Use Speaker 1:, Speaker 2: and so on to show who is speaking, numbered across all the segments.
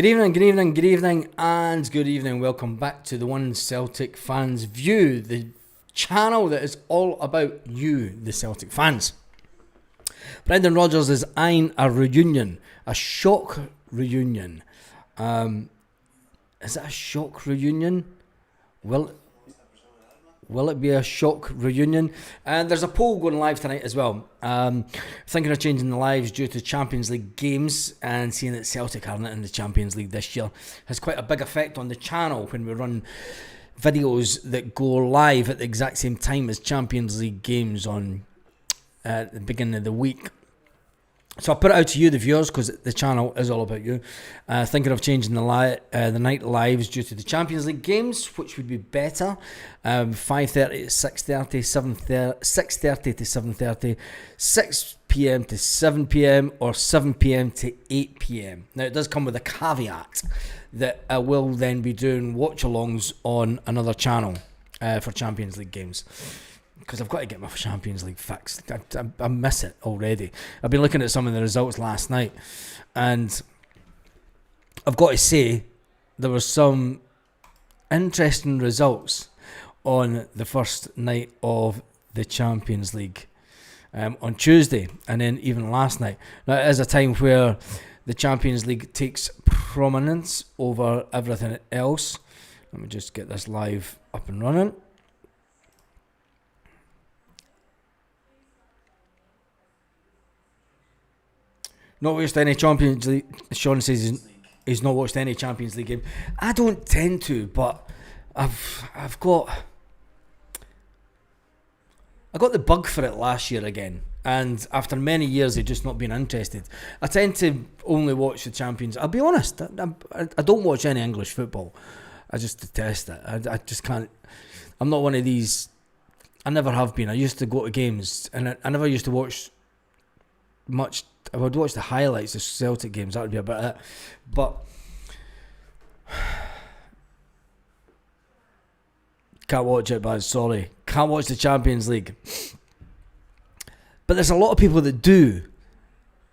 Speaker 1: Good evening, good evening, good evening, and good evening. Welcome back to the One Celtic Fans View, the channel that is all about you, the Celtic fans. Brendan Rodgers is eyeing a reunion, a shock reunion. Is it a shock reunion? Will it be a shock reunion? And there's a poll going live tonight as well. Thinking of changing the lives due to Champions League games, and seeing that Celtic aren't in the Champions League this year has quite a big effect on the channel when we run videos that go live at the exact same time as Champions League games on at the beginning of the week. So I'll put it out to you, the viewers, because the channel is all about you. Thinking of changing the night lives due to the Champions League games, which would be better. 5:30 to 6:30, 6:30 to 7:30, 6 p.m. to 7 p.m, or 7 p.m. to 8 p.m. Now, it does come with a caveat that I will then be doing watch-alongs on another channel for Champions League games, because I've got to get my Champions League fixed. I miss it already. I've been looking at some of the results last night, and I've got to say there were some interesting results on the first night of the Champions League on Tuesday, and then even last night. Now, it is a time where the Champions League takes prominence over everything else. Let me just get this live up and running. Not watched any Champions League. Sean says he's not watched any Champions League game. I don't tend to, but I've got the bug for it last year again, and after many years of just not being interested, I tend to only watch the Champions. I'll be honest, I don't watch any English football. I just detest it. I just can't. I'm not one of these. I never have been. I used to go to games, and I never used to watch much. I would watch the highlights of Celtic games. That would be about it. But can't watch it, but sorry, can't watch the Champions League. But there's a lot of people that do.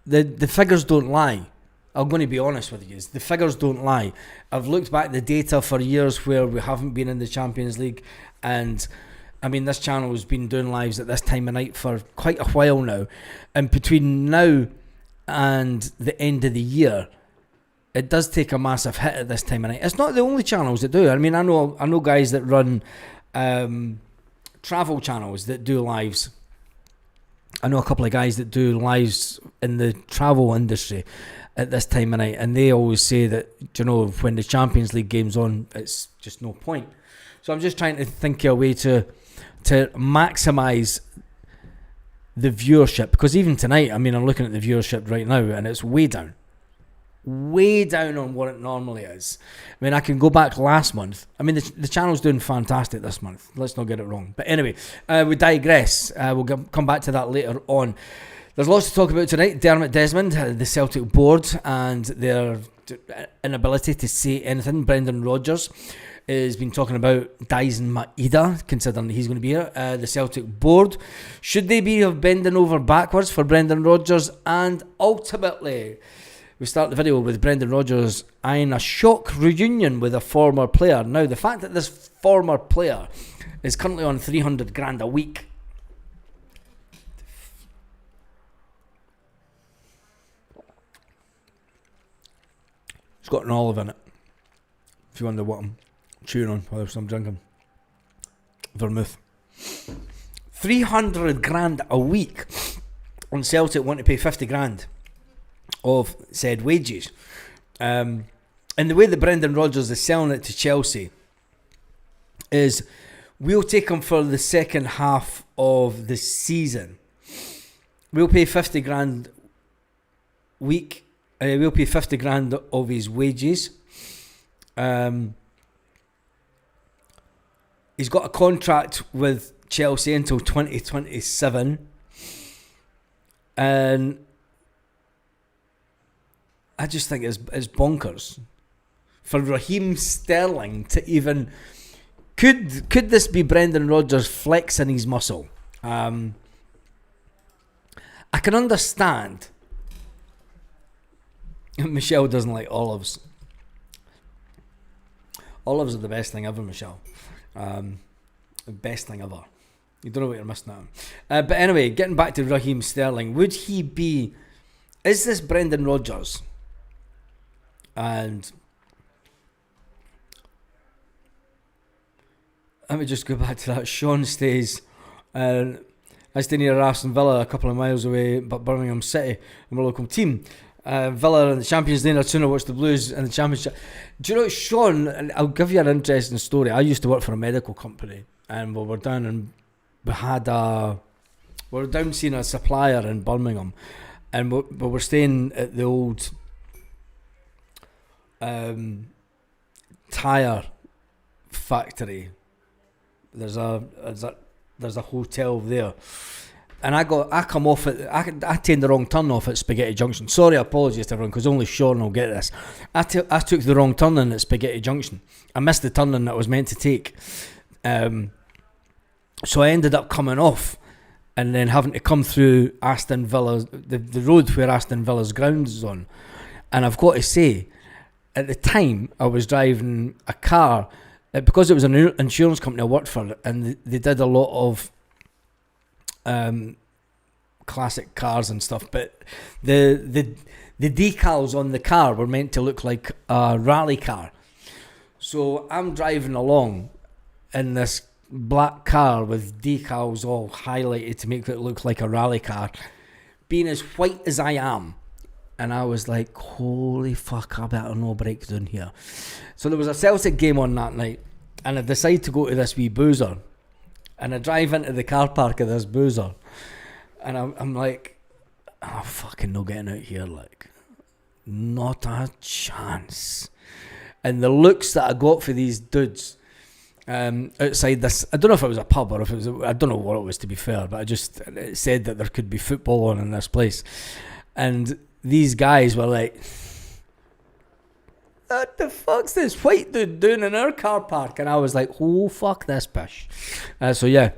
Speaker 1: The figures don't lie. I'm going to be honest with you. The figures don't lie. I've looked back at the data for years where we haven't been in the Champions League, and I mean, this channel has been doing lives at this time of night for quite a while now, and between now and the end of the year, it does take a massive hit at this time of night. It's not the only channels that do. I mean, I know guys that run travel channels that do lives. I know a couple of guys that do lives in the travel industry at this time of night, and they always say that, you know, when the Champions League game's on, it's just no point. So I'm just trying to think of a way to maximise the viewership, because even tonight, I mean, I'm looking at the viewership right now, and it's way down on what it normally is. I mean, I can go back last month. I mean, the channel's doing fantastic this month. Let's not get it wrong. But anyway, we digress. We'll come back to that later on. There's lots to talk about tonight. Dermot Desmond, the Celtic board, and their inability to say anything. Brendan Rodgers has been talking about Daisen Maeda, considering he's going to be here. The Celtic board, should they be bending over backwards for Brendan Rodgers? And ultimately, we start the video with Brendan Rodgers eyeing a shock reunion with a former player. Now, the fact that this former player is currently on 300 grand a week, it's got an olive in it, if you wonder what I'm chewing on while I'm drinking vermouth. 300 grand a week on Celtic want to pay 50 grand of said wages. And the way that Brendan Rodgers is selling it to Chelsea is, we'll take him for the second half of the season. We'll pay 50 grand week. We'll pay 50 grand of his wages. He's got a contract with Chelsea until 2027. And I just think it's bonkers for Raheem Sterling to even... Could this be Brendan Rodgers flexing his muscle? I can understand Michelle doesn't like olives. Olives are the best thing ever, Michelle. The best thing ever. You don't know what you're missing out on. But anyway, getting back to Raheem Sterling, would he be... Is this Brendan Rodgers? And... Let me just go back to that. Sean stays... I stay near Aston Villa, a couple of miles away, but Birmingham City, and my local team. Villa in the Champions League, I'd sooner watch the Blues in the Championship. Do you know, Sean, and I'll give you an interesting story. I used to work for a medical company, and we were down and we were down seeing a supplier in Birmingham, and we were staying at the old tyre factory. There's a hotel there, and I come off at I taken the wrong turn off at Spaghetti Junction. Sorry, apologies to everyone, because only Sean will get this. I took the wrong turn in at Spaghetti Junction. I missed the turning that I was meant to take, so I ended up coming off and then having to come through Aston Villa, the road where Aston Villa's ground is on. And I've got to say, at the time I was driving a car, because it was an insurance company I worked for, and they did a lot of classic cars and stuff, but the decals on the car were meant to look like a rally car. So I'm driving along in this black car with decals all highlighted to make it look like a rally car, being as white as I am. And I was like, holy fuck, I better no breakdown here. So there was a Celtic game on that night, and I decide to go to this wee boozer, and I drive into the car park of this boozer, and I'm like, I'm fucking no getting out here, like, not a chance. And the looks that I got for these dudes outside this, I don't know if it was a pub or if it was, I don't know what it was, to be fair, but it said that there could be football on in this place, and these guys were like, what the fuck's this white dude doing in our car park? And I was like, oh, fuck this bish. So yeah,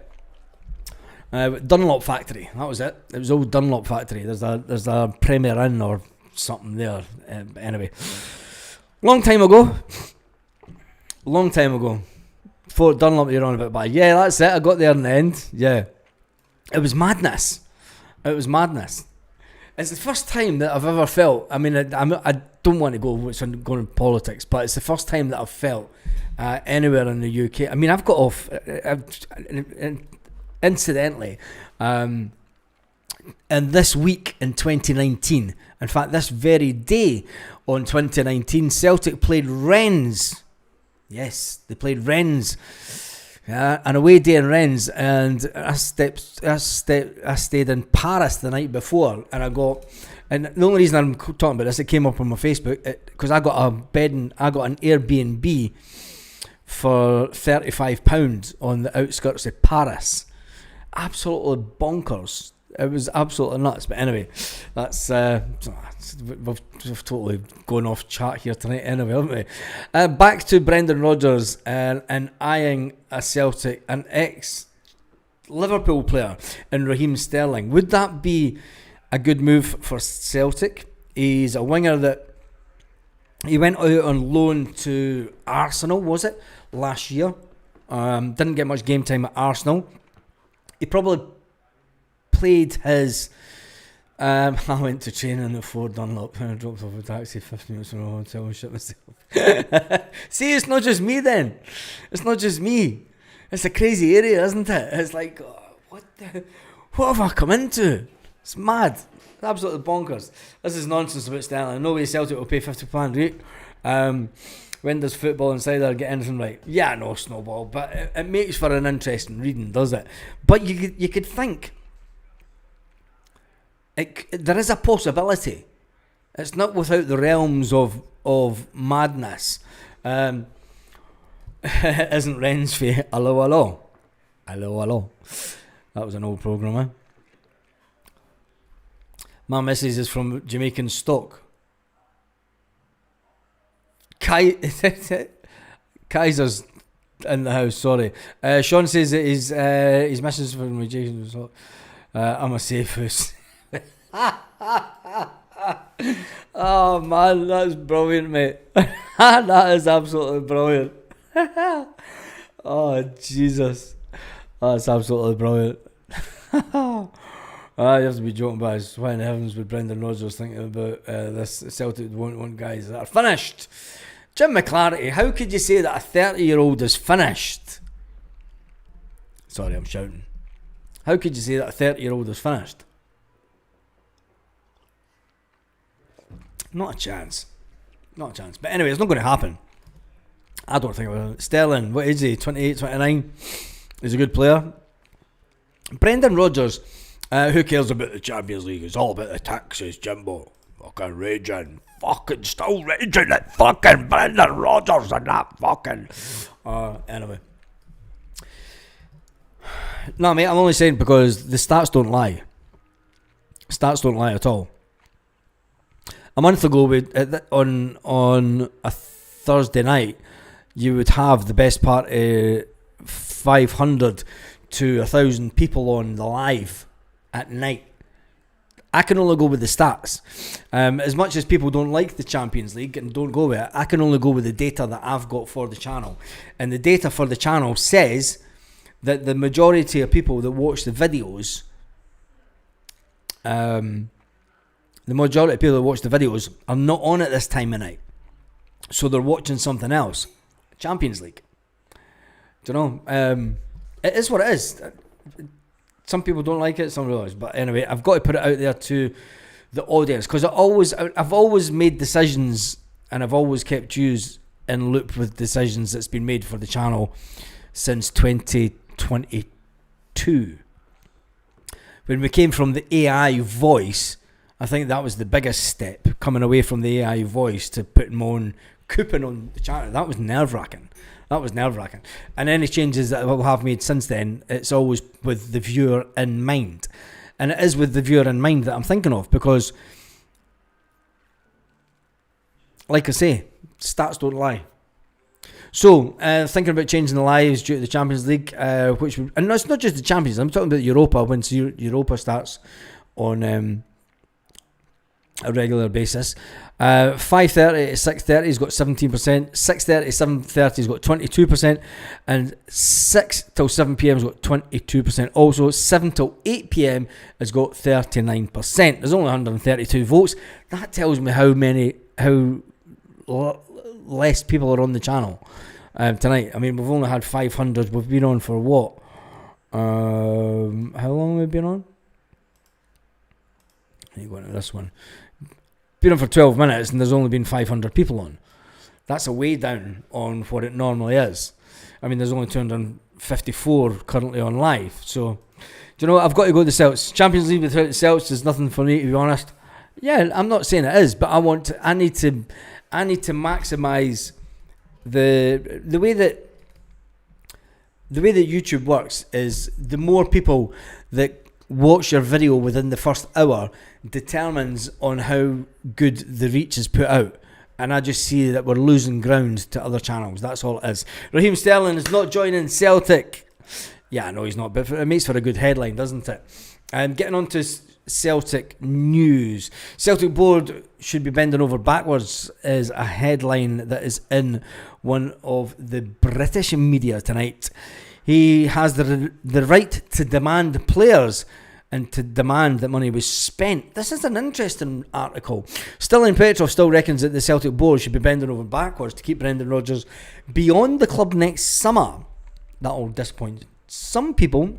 Speaker 1: Dunlop Factory, that was it. It was old Dunlop Factory. There's a Premier Inn or something there. Anyway, long time ago. Fort Dunlop you're on about, but yeah, that's it. I got there in the end. Yeah, it was madness. It's the first time that I've ever felt, I mean, I don't want to go into politics, but it's the first time that I've felt anywhere in the UK. I mean, I've got off, incidentally, and this week in 2019, in fact, this very day on 2019, Celtic played Rennes. Yes, they played Rennes. An away day in Rennes, and I stayed in Paris the night before, and the only reason I'm talking about this, it came up on my Facebook, because I got an Airbnb for £35 on the outskirts of Paris. Absolutely bonkers. It was absolutely nuts. But anyway, that's we've totally gone off chat here tonight anyway, haven't we? Back to Brendan Rodgers and eyeing a Celtic, an ex-Liverpool player in Raheem Sterling. Would that be a good move for Celtic? He's a winger that he went out on loan to Arsenal, was it, last year? Didn't get much game time at Arsenal. He probably played his... I went to training at Fort Dunlop and I dropped off a taxi 15 minutes from a hotel and shit myself. See, it's not just me then. It's not just me. It's a crazy area, isn't it? It's like, what have I come into? It's mad. It's absolutely bonkers. This is nonsense about Sterling. No way Celtic will pay £50 rate. When does Football Insider get anything right? Yeah, no, Snowball, but it makes for an interesting reading, does it? But you could think, there is a possibility. It's not without the realms of madness. Isn't Ren's for hello? That was an old programme, eh? My missus is from Jamaican stock. Kaiser's in the house, sorry. Sean says that his missus is from Jamaican stock. I'm a safe house. Oh man, that's brilliant, mate. That is absolutely brilliant. Oh, Jesus. Oh, that's absolutely brilliant. You have to be joking, guys. Why in the heavens would Brendan Rodgers thinking about this Celtic won't want guys that are finished? Jim McClarty, how could you say that a 30-year-old is finished? Sorry, I'm shouting. How could you say that a 30-year-old is finished? Not a chance. Not a chance. But anyway, it's not going to happen. I don't think about it. Sterling, what is he? 28, 29. He's a good player. Brendan Rodgers, who cares about the Champions League? It's all about the taxes, Jimbo. Fucking raging. Fucking still raging at fucking Brendan Rodgers and that fucking... Anyway. No, mate, I'm only saying because the stats don't lie. Stats don't lie at all. A month ago, on a Thursday night, you would have the best part of 500 to 1,000 people on the live at night. I can only go with the stats. As much as people don't like the Champions League and don't go with it, I can only go with the data that I've got for the channel. And the data for the channel says that the majority of people that watch the videos, are not on at this time of night. So they're watching something else. Champions League. Do you know? It is what it is. Some people don't like it, some realize. But anyway, I've got to put it out there to the audience because I've always made decisions and I've always kept yous in loop with decisions that's been made for the channel since 2022. When we came from the AI voice, I think that was the biggest step, coming away from the AI voice to putting my own coupon on the channel. That was nerve-wracking. And any changes that I will have made since then, it's always with the viewer in mind. And it is with the viewer in mind that I'm thinking of because, like I say, stats don't lie. So, thinking about changing the lives due to the Champions League, and it's not just the Champions, I'm talking about Europa, once Europa starts on a regular basis. 5:30 to 6:30 has got 17%, 6:30 to 7:30 has got 22%, and 6 till 7 p.m. has got 22%. Also, 7 till 8 p.m. has got 39%. There's only 132 votes. That tells me how less people are on the channel tonight. I mean, we've only had 500. We've been on for what? How long have we been on? Let me go into this one. Been on for 12 minutes and there's only been 500 people on. That's a way down on what it normally is. I mean, there's only 254 currently on live. So, do you know what? I've got to go to the Celts. Champions League without the Celts is nothing for me, to be honest. Yeah, I'm not saying it is, but I need to maximise the way that YouTube works is the more people that watch your video within the first hour determines on how good the reach is put out. And I just see that we're losing ground to other channels. That's all it is. Raheem Sterling is not joining Celtic. Yeah, I know he's not, but it makes for a good headline, doesn't it? Getting on to Celtic news. Celtic board should be bending over backwards is a headline that is in one of the British media tonight. He has the right to demand players and to demand that money was spent. This is an interesting article. Stiliyan Petrov still reckons that the Celtic board should be bending over backwards to keep Brendan Rodgers beyond the club next summer. That'll disappoint some people.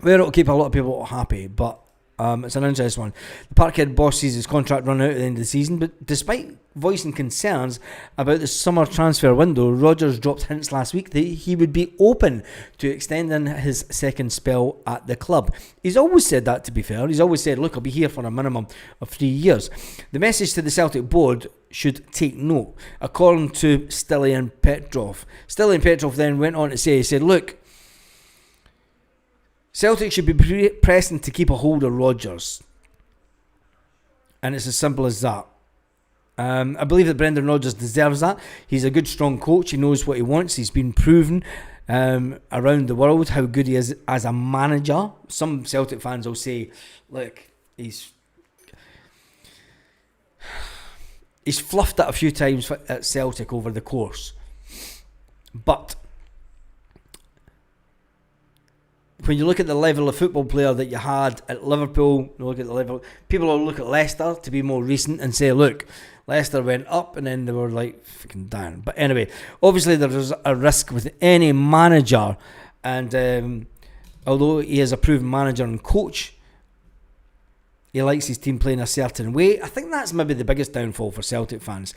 Speaker 1: Well, it'll keep a lot of people happy, but it's an interesting one. The Parkhead boss sees his contract run out at the end of the season, but despite voicing concerns about the summer transfer window, Rodgers dropped hints last week that he would be open to extending his second spell at the club. He's always said that, to be fair. He's always said, look, I'll be here for a minimum of 3 years. The message to the Celtic board should take note, according to Stiliyan Petrov. Stiliyan Petrov then went on to say, he said, look, Celtic should be pressing to keep a hold of Rodgers. And it's as simple as that. I believe that Brendan Rodgers deserves that. He's a good, strong coach. He knows what he wants. He's been proven around the world how good he is as a manager. Some Celtic fans will say, look, he's fluffed it a few times at Celtic over the course But when you look at the level of football player that you had at Liverpool, you look at the level. People will look at Leicester to be more recent and say, look, Leicester went up and then they were like fucking down. But anyway, obviously there's a risk with any manager, and although he is a proven manager and coach, he likes his team playing a certain way. I think that's maybe the biggest downfall for Celtic fans.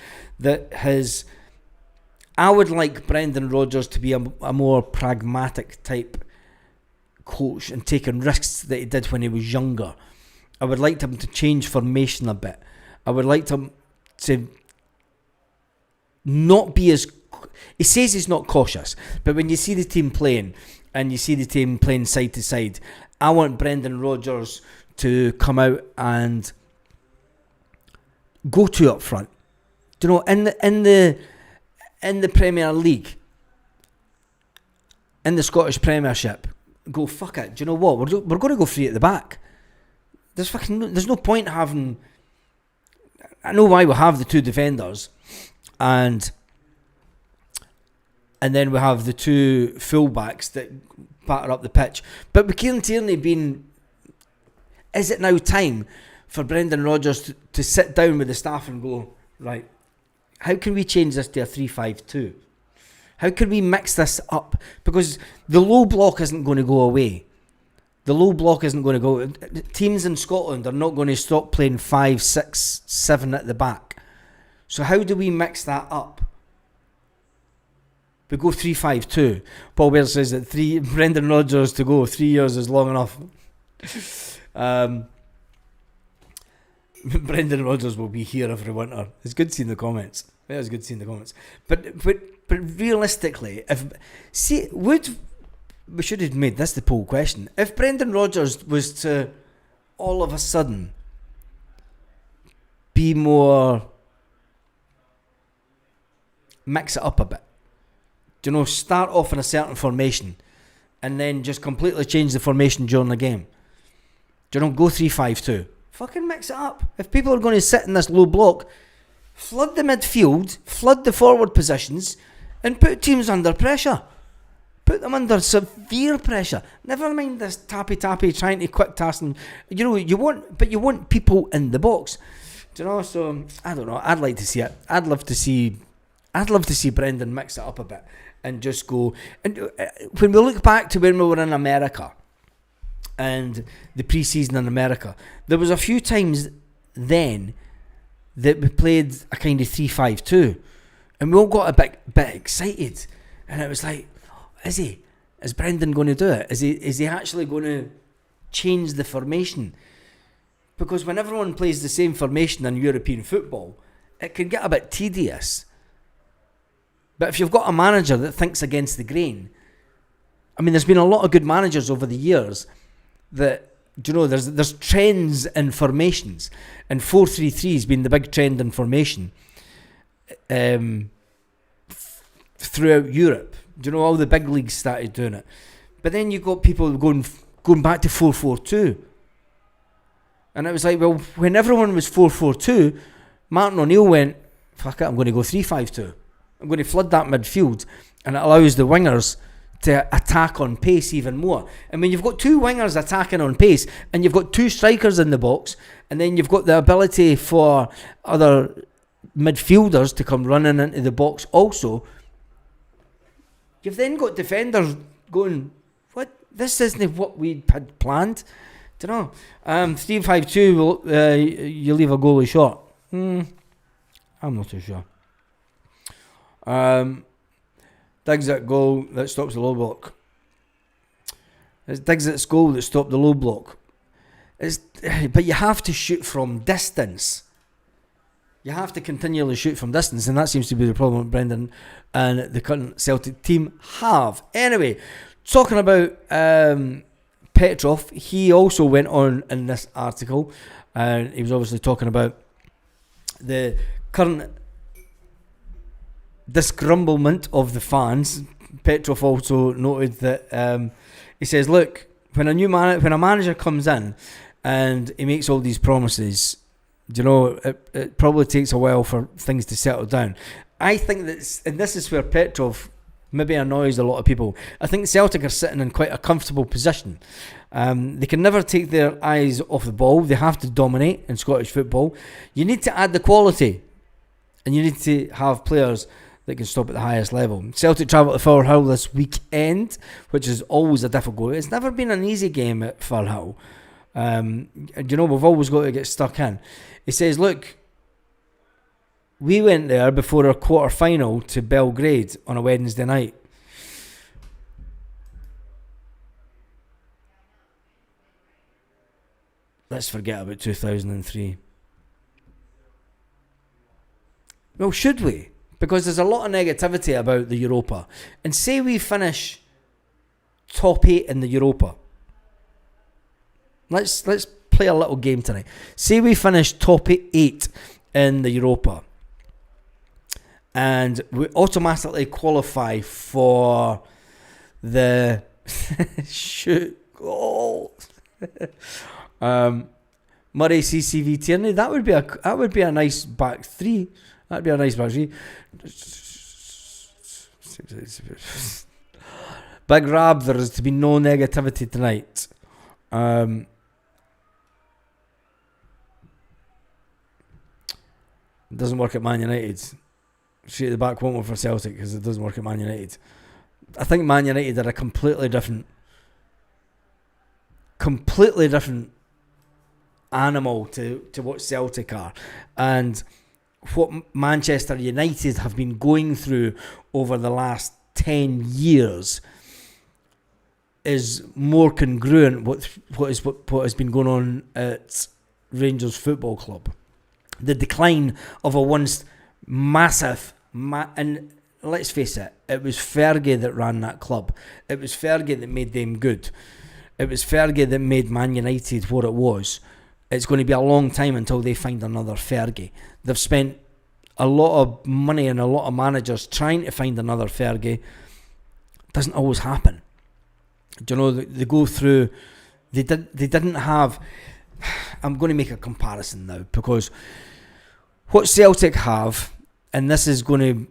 Speaker 1: I would like Brendan Rodgers to be a more pragmatic type coach and taking risks that he did when he was younger. I would like him to change formation a bit. I would like him to not be as... He says he's not cautious, but when you see the team playing and you see the team playing side to side, I want Brendan Rodgers to come out and go two up front. Do you know, in the Premier League, in the Scottish Premiership, go, fuck it, do you know what, we're going to go three at the back. There's no point having... I know why we have the two defenders, and then we have the two fullbacks that batter up the pitch. But with Kieran Tierney being... Is it now time for Brendan Rodgers to sit down with the staff and go, right, how can we change this to a 3-5-2? How can we mix this up? Because the low block isn't going to go away. The low block isn't going to go... Teams in Scotland are not going to stop playing 5, 6, 7 at the back. So how do we mix that up? We go 3-5-2. Paul Bell says that Brendan Rodgers to go 3 years is long enough. Brendan Rodgers will be here every winter. It's good seeing the comments. It is good seeing the comments. But realistically, we should have made this the poll question. If Brendan Rodgers was to all of a sudden be more, mix it up a bit, do you know, start off in a certain formation and then just completely change the formation during the game. Do you know, go 3-5-2. Fucking mix it up. If people are going to sit in this low block, flood the midfield, flood the forward positions, and put teams under pressure. Put them under severe pressure. Never mind this tappy trying to quick task. And, you know, you want people in the box. Do you know? So I don't know. I'd like to see it. I'd love to see Brendan mix it up a bit and just go. And when we look back to when we were in America and the pre-season in America, there was a few times then that we played a kind of 3-5-2, and we all got a bit excited, and it was like, is Brendan going to do it? Is he actually going to change the formation? Because when everyone plays the same formation in European football, it can get a bit tedious. But if you've got a manager that thinks against the grain, I mean, there's been a lot of good managers over the years that, do you know, there's trends in formations, and 4-3-3 has been the big trend in formation throughout Europe. Do you know, all the big leagues started doing it. But then you got people going back to 4-4-2, and it was like, well, when everyone was 4-4-2, Martin O'Neill went, fuck it, I'm going to go 3-5-2. I'm going to flood that midfield, and it allows the wingers to attack on pace even more. And when you've got two wingers attacking on pace, and you've got two strikers in the box, and then you've got the ability for other midfielders to come running into the box also, you've then got defenders going, what? This isn't what we had planned. Do you know? 3-5-2, you leave a goalie short. I'm not too sure. Diggs at goal that stops the low block. It's Diggs at goal that stopped the low block. But you have to shoot from distance. You have to continually shoot from distance, and that seems to be the problem Brendan and the current Celtic team have. Anyway, talking about Petrov, he also went on in this article, and he was obviously talking about the current disgrumblement of the fans. Petrov also noted that he says, look, when a manager comes in and he makes all these promises, you know, it probably takes a while for things to settle down. I think that, and this is where Petrov maybe annoys a lot of people. I think Celtic are sitting in quite a comfortable position. They can never take their eyes off the ball. They have to dominate in Scottish football. You need to add the quality, and you need to have players that can stop at the highest level. Celtic travel to Firhill this weekend, which is always a difficult. It's never been an easy game at Firhill. We've always got to get stuck in. He says, look, we went there before our quarter-final to Belgrade on a Wednesday night. Let's forget about 2003. Well, should we? Because there's a lot of negativity about the Europa. And say we finish top 8 in the Europa. Let's play a little game tonight. Say we finish top 8 in the Europa. And we automatically qualify for the shoot goal. Murray, CCV, Tierney. That would be a nice back three. That'd be a nice back three. Big Rab, there is to be no negativity tonight. It doesn't work at Man United. Straight at the back won't work for Celtic because it doesn't work at Man United. I think Man United are a completely different animal to what Celtic are. And what Manchester United have been going through over the last 10 years is more congruent with what has been going on at Rangers Football Club. The decline of a once massive, and let's face it, it was Fergie that ran that club. It was Fergie that made them good. It was Fergie that made Man United what it was. It's going to be a long time until they find another Fergie. They've spent a lot of money and a lot of managers trying to find another Fergie. It doesn't always happen. Do you know, they go through, they didn't have, I'm going to make a comparison now, because what Celtic have, and this is going to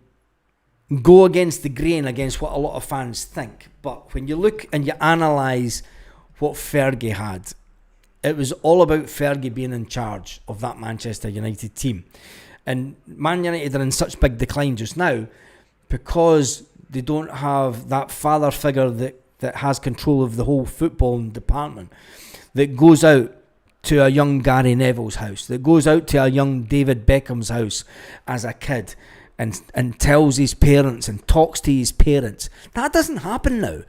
Speaker 1: go against the grain, against what a lot of fans think, but when you look and you analyse what Fergie had, it was all about Fergie being in charge of that Manchester United team. And Man United are in such big decline just now because they don't have that father figure that has control of the whole football department, that goes out to a young Gary Neville's house, that goes out to a young David Beckham's house as a kid and tells his parents and talks to his parents. That doesn't happen now.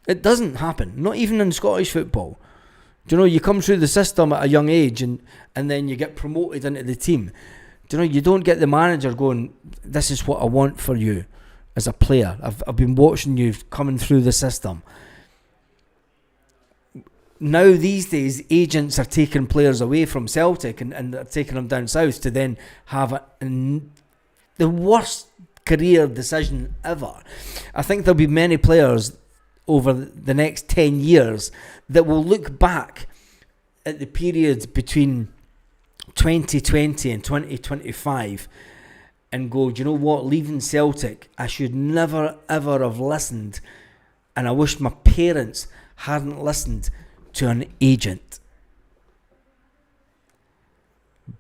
Speaker 1: It doesn't happen, not even in Scottish football. Do you know, you come through the system at a young age and then you get promoted into the team. Do you know, you don't get the manager going, this is what I want for you as a player. I've been watching you coming through the system. Now these days, agents are taking players away from Celtic and they're taking them down south to then have the worst career decision ever. I think there'll be many players over the next 10 years that will look back at the period between 2020 and 2025 and go, do you know what, leaving Celtic, I should never ever have listened, and I wish my parents hadn't listened to an agent.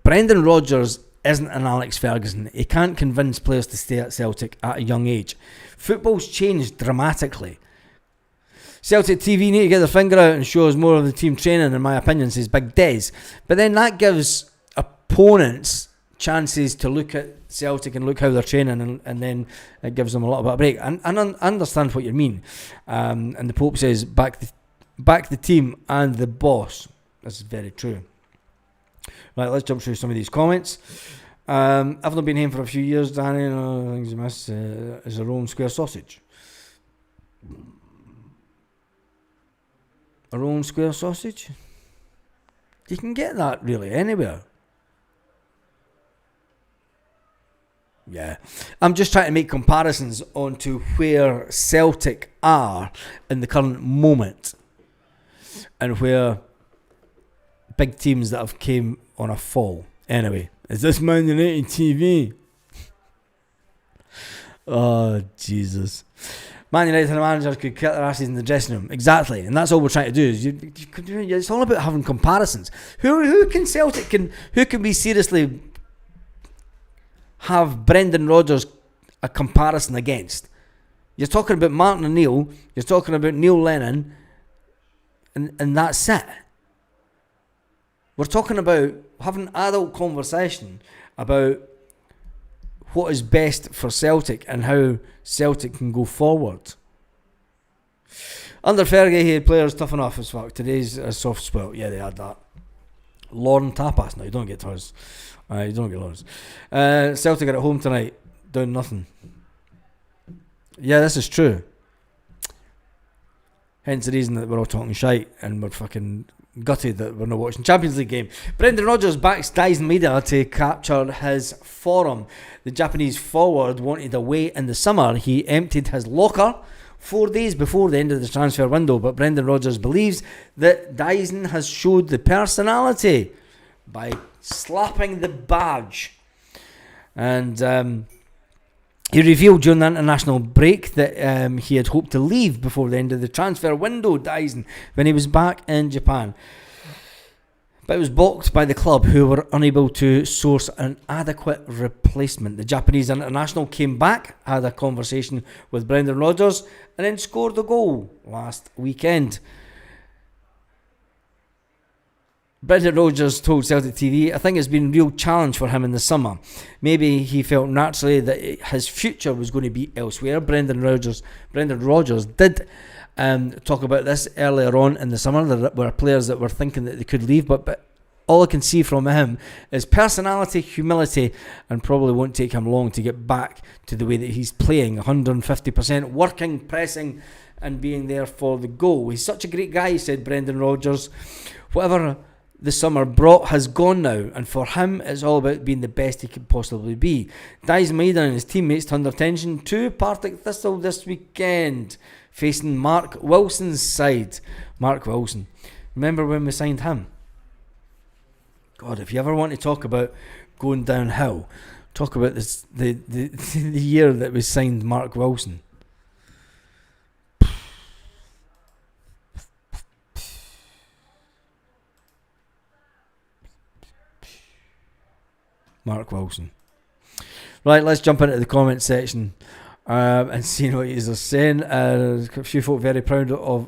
Speaker 1: Brendan Rodgers isn't an Alex Ferguson. He can't convince players to stay at Celtic at a young age. Football's changed dramatically. Celtic TV need to get their finger out and show us more of the team training, in my opinion, says Big Des. But then that gives opponents chances to look at Celtic and look how they're training, and then it gives them a little bit of a break. And I understand what you mean. And the Pope says, back the team and the boss. This is very true. Right, let's jump through some of these comments. I've not been home for a few years, Danny. No, things you miss is a Rome Square sausage. A Rome Square sausage? You can get that really anywhere. Yeah. I'm just trying to make comparisons onto where Celtic are in the current moment and where big teams that have came on a fall. Anyway, is this Man United TV? Oh, Jesus. Man United and the managers could kick their asses in the dressing room. Exactly. And that's all we're trying to do. Is it's all about having comparisons. Who can who can we seriously have Brendan Rodgers a comparison against? You're talking about Martin O'Neill, you're talking about Neil Lennon, and that's it. We're talking about having an adult conversation about what is best for Celtic and how Celtic can go forward. Under Fergie, he had players tough enough as fuck. Today's a soft spell. Yeah, they had that. Lauren Tapas. No, you don't get hers. You don't get Lawrence. Celtic are at home tonight, doing nothing. Yeah, this is true. Hence the reason that we're all talking shite and we're fucking gutted that we're not watching Champions League game. Brendan Rodgers backs Dyson Media to capture his forum. The Japanese forward wanted away in the summer. He emptied his locker 4 days before the end of the transfer window, but Brendan Rodgers believes that Dyson has showed the personality by slapping the badge. And he revealed during the international break that he had hoped to leave before the end of the transfer window, Dyson, when he was back in Japan. But it was balked by the club, who were unable to source an adequate replacement. The Japanese international came back, had a conversation with Brendan Rodgers, and then scored a goal last weekend. Brendan Rodgers told Celtic TV, I think it's been a real challenge for him in the summer. Maybe he felt naturally that his future was going to be elsewhere. Brendan Rodgers did talk about this earlier on in the summer. There were players that were thinking that they could leave, but all I can see from him is personality, humility, and probably won't take him long to get back to the way that he's playing, 150%, working, pressing, and being there for the goal. He's such a great guy, said Brendan Rodgers. Whatever the summer brought has gone now, and for him it's all about being the best he could possibly be. Dyson Maiden and his teammates turned their attention to Partick Thistle this weekend, facing Mark Wilson's side. Mark Wilson, remember when we signed him? God, if you ever want to talk about going downhill, talk about this the year that we signed Mark Wilson. Mark Wilson. Right, let's jump into the comment section and see what you are saying. A few folk very proud of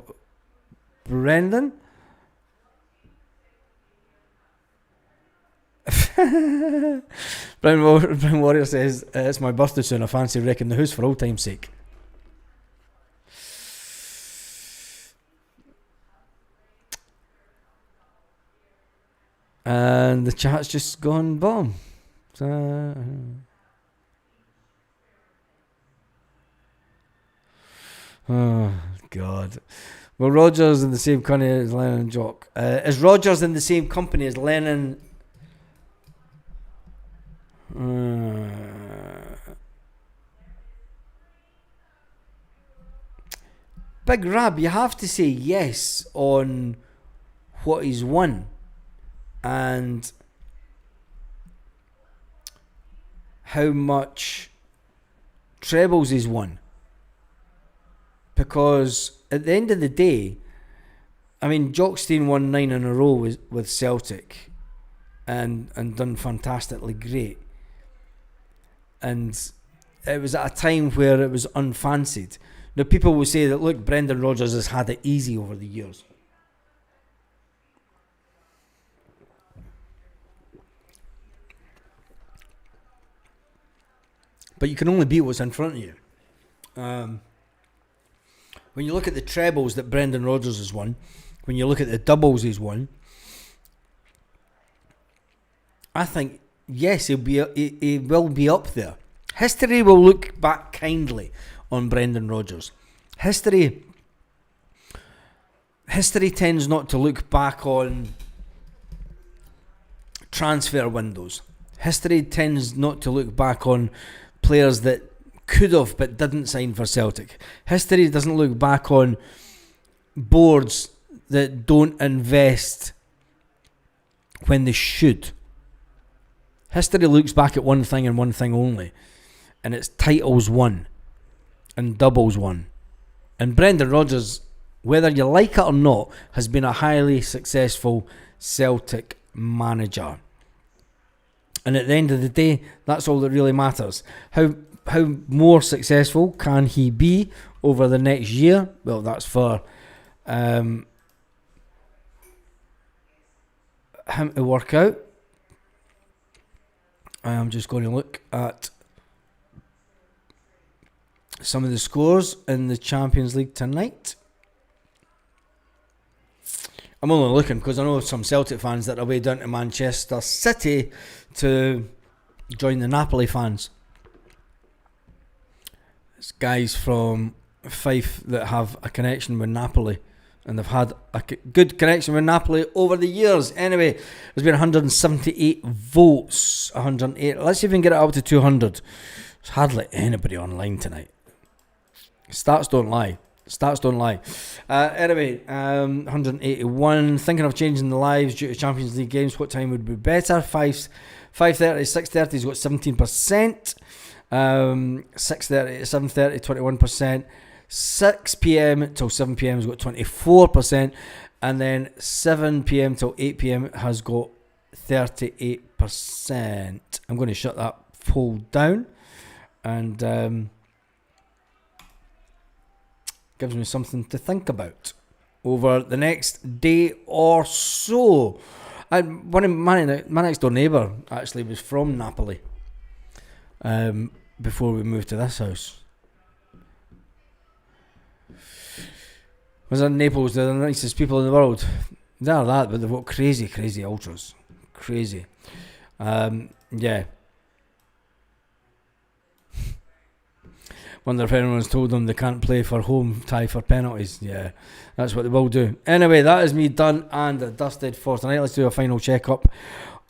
Speaker 1: Brendan. Brown Warrior says, it's my birthday soon, I fancy wrecking the house for old time's sake. And the chat's just gone bomb. Oh, God. Well, Rodgers in the same company as Lennon and Jock. Is Rodgers in the same company as Lennon? Big Rab, you have to say yes on what he's won and how much trebles he's won, because at the end of the day, I mean, Jockstein won 9 in a row with Celtic and done fantastically great, and it was at a time where it was unfancied. Now people will say that, look, Brendan Rodgers has had it easy over the years. But you can only beat what's in front of you. When you look at the trebles that Brendan Rodgers has won, when you look at the doubles he's won, I think, yes, he will be up there. History will look back kindly on Brendan Rodgers. History tends not to look back on transfer windows. History tends not to look back on players that could have but didn't sign for Celtic. History doesn't look back on boards that don't invest when they should. History looks back at one thing and one thing only, and it's titles won and doubles won. And Brendan Rodgers, whether you like it or not, has been a highly successful Celtic manager. And at the end of the day, that's all that really matters. How more successful can he be over the next year? Well, that's for him to work out. I am just going to look at some of the scores in the Champions League tonight. I'm only looking because I know some Celtic fans that are way down to Manchester City to join the Napoli fans. It's guys from Fife that have a connection with Napoli, and they've had a good connection with Napoli over the years. Anyway, there's been 178 votes. 108. Let's see if we can get it up to 200. There's hardly anybody online tonight. Stats don't lie. Anyway, 181. Thinking of changing the lives due to Champions League games. What time would be better? 5:30, 6:30's got 17%. 6:30 to 7:30, 21%. 6 p.m. till 7 p.m. has got 24%. And then 7 p.m. till 8 p.m. has got 38%. I'm going to shut that poll down. And gives me something to think about over the next day or so. One of my next door neighbour actually was from Napoli before we moved to this house. Was in Naples, they're the nicest people in the world. They are that, but they've got crazy ultras. Crazy. Yeah. Wonder if anyone's told them they can't play for home tie for penalties. Yeah, that's what they will do. Anyway, that is me done and dusted for tonight. Let's do a final check-up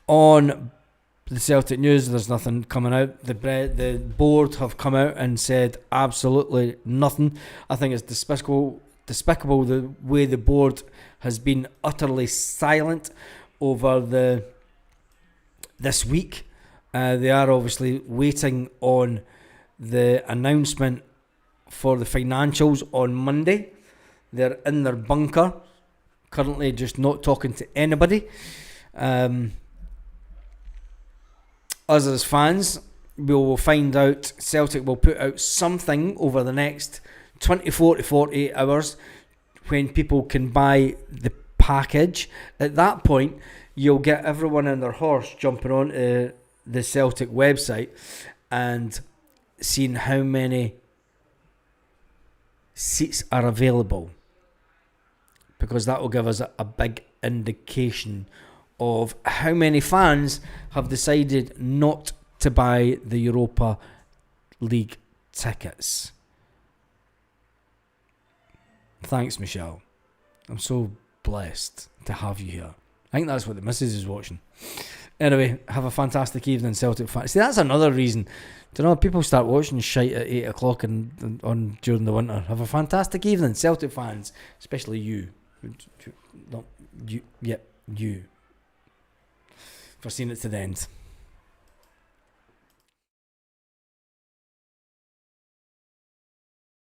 Speaker 1: on the Celtic news. There's nothing coming out. The board have come out and said absolutely nothing. I think it's despicable the way the board has been utterly silent over this week. They are obviously waiting on the announcement for the financials on Monday. They're in their bunker, currently just not talking to anybody. Us as fans, we will find out. Celtic will put out something over the next 24 to 48 hours when people can buy the package. At that point, you'll get everyone and their horse jumping on the Celtic website and seeing how many seats are available, because that will give us a big indication of how many fans have decided not to buy the Europa League tickets. Thanks, Michelle. I'm so blessed to have you here. I think that's what the missus is watching. Anyway, have a fantastic evening, Celtic fans. See, that's another reason. Do you know, people start watching shite at 8 o'clock on during the winter. Have a fantastic evening, Celtic fans. Especially you. Not you. Yep, you. For seeing it to the end.